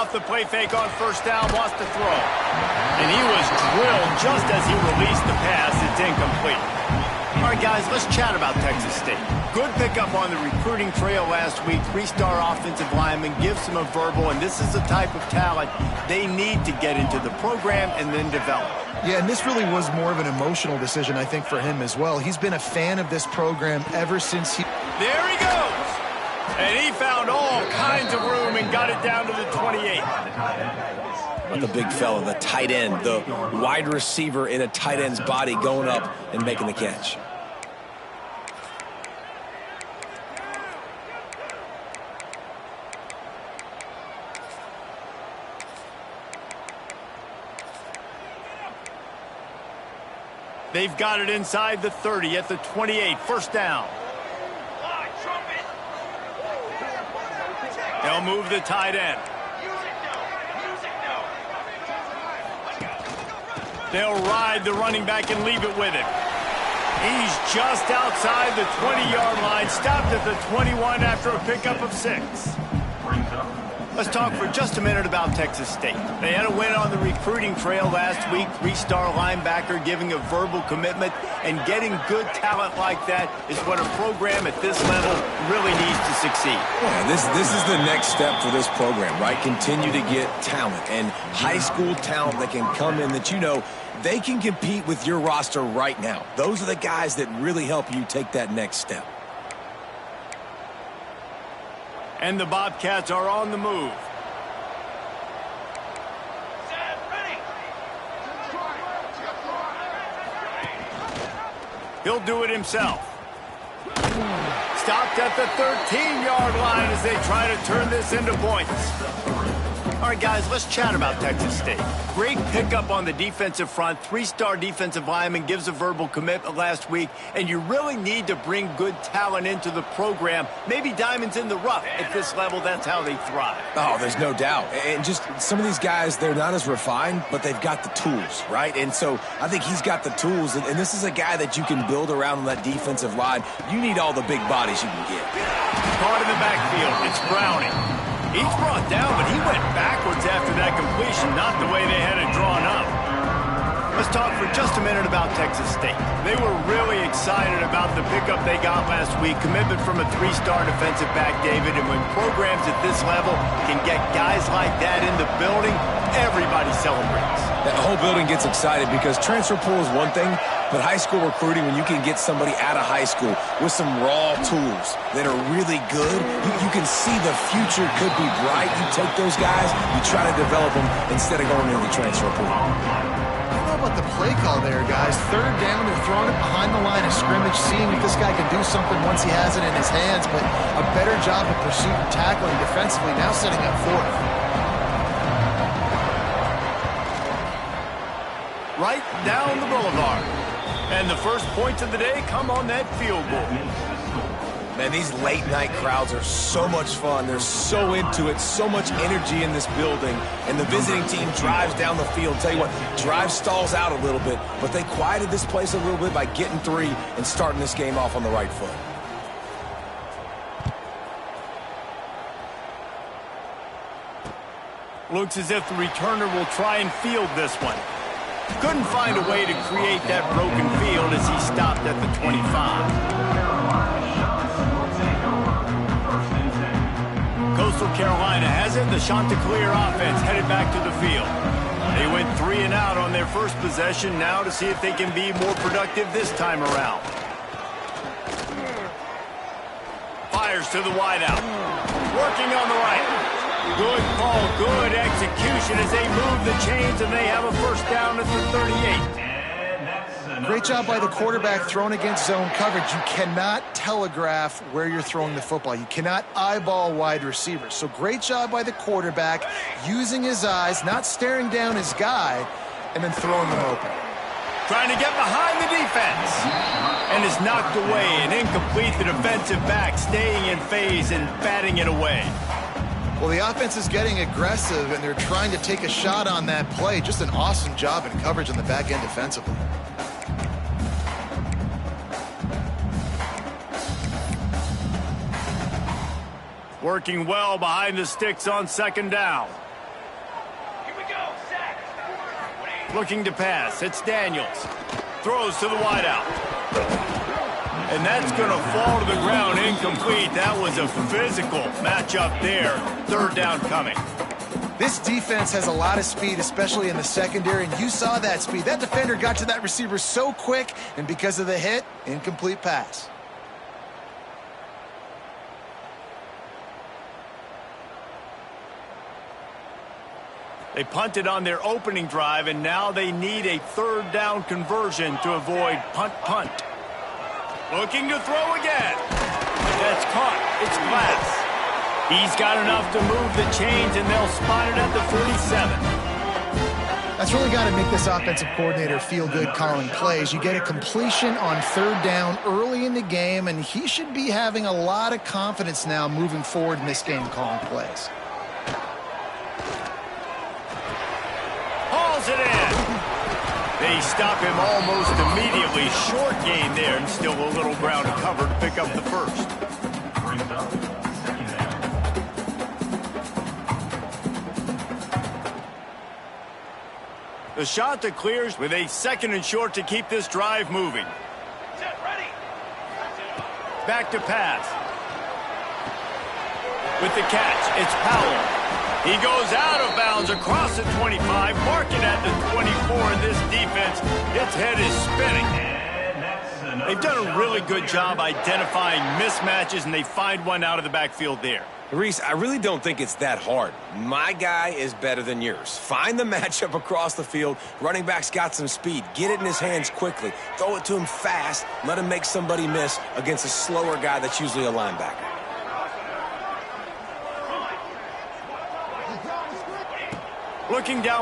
off the play fake on first down, wants to throw. And he was drilled just as he released the pass. It's incomplete. All right, guys, let's chat about Texas State. Good pickup on the recruiting trail last week. Three-star offensive lineman, gives them a verbal, and this is the type of talent they need to get into the program and then develop. Yeah, and this really was more of an emotional decision, I think, for him as well. He's been a fan of this program ever since he... There he goes! And he found all kinds of room and got it down to the 28. The big fella, the tight end, the wide receiver in a tight end's body going up and making the catch. They've got it inside the 30 at the 28. First down. They'll move the tight end. They'll ride the running back and leave it with him. He's just outside the 20-yard line, stopped at the 21 after a pickup of 6. Let's talk for just a minute about Texas State. They had a win on the recruiting trail last week. Three-star linebacker giving a verbal commitment, and getting good talent like that is what a program at this level really needs to succeed. Yeah, this is the next step for this program, right? Continue to get talent and high school talent that can come in that they can compete with your roster right now. Those are the guys that really help you take that next step. And the Bobcats are on the move. He'll do it himself. Stopped at the 13-yard line as they try to turn this into points. All right, guys, let's chat about Texas State. Great pickup on the defensive front. Three-star defensive lineman gives a verbal commitment last week, and you really need to bring good talent into the program. Maybe diamonds in the rough. At this level, that's how they thrive. Oh, there's no doubt. And just some of these guys, they're not as refined, but they've got the tools, right? And so I think he's got the tools, and this is a guy that you can build around on that defensive line. You need all the big bodies you can get. Caught in the backfield. It's Browning. He's brought down, but he went backwards after that completion, not the way they had it drawn up. Let's talk for just a minute about Texas State. They were really excited about the pickup they got last week, commitment from a three-star defensive back, David, and when programs at this level can get guys like that in the building, everybody celebrates. The whole building gets excited because transfer pool is one thing, but high school recruiting, when you can get somebody out of high school with some raw tools that are really good, you can see the future could be bright. You take those guys, you try to develop them instead of going into the transfer pool. I don't know about the play call there, guys. Third down, they're throwing it behind the line of scrimmage, seeing if this guy can do something once he has it in his hands, but a better job of pursuit and tackling defensively, now setting up fourth. Right down the boulevard. And the first points of the day come on that field goal. Man, these late-night crowds are so much fun. They're so into it, so much energy in this building. And the visiting team drives down the field. Tell you what, drive stalls out a little bit, but they quieted this place a little bit by getting 3 and starting this game off on the right foot. Looks as if the returner will try and field this one. Couldn't find a way to create that broken field as he stopped at the 25. Coastal Carolina has it. The Chanticleer offense headed back to the field. They went 3 and out on their first possession, now to see if they can be more productive this time around. Fires to the wideout. Working on the right. Good call, good execution as they move the chains, and they have a first down at the 38. Great job by the quarterback throwing against zone coverage. You cannot telegraph where you're throwing the football. You cannot eyeball wide receivers. So great job by the quarterback using his eyes, not staring down his guy, and then throwing them open. Trying to get behind the defense. And is knocked away and incomplete. The defensive back staying in phase and batting it away. Well, the offense is getting aggressive, and they're trying to take a shot on that play. Just an awesome job in coverage on the back end defensively. Working well behind the sticks on second down. Looking to pass. It's Daniels. Throws to the wideout. And that's going to fall to the ground incomplete. That was a physical matchup there. Third down coming. This defense has a lot of speed, especially in the secondary, and you saw that speed. That defender got to that receiver so quick, and because of the hit, incomplete pass. They punted on their opening drive, and now they need a third down conversion to avoid punt. Looking to throw again. That's caught. It's Glass. He's got enough to move the chains, and they'll spot it at the 47. That's really got to make this offensive coordinator feel good calling plays. You get a completion on third down early in the game, and he should be having a lot of confidence now moving forward in this game calling plays. Hauls it in. They stop him almost immediately. Short gain there, and still a little ground to cover to pick up the first. The shot that clears with a 2nd and short to keep this drive moving. Back to pass. With the catch, it's Powell. He goes out of bounds across the 25, marking at the 24, and this defense, its head is spinning. They've done a really good job identifying mismatches, and they find one out of the backfield there. Reese, I really don't think it's that hard. My guy is better than yours. Find the matchup across the field. Running back's got some speed. Get it in his hands quickly. Throw it to him fast. Let him make somebody miss against a slower guy that's usually a linebacker. Looking down.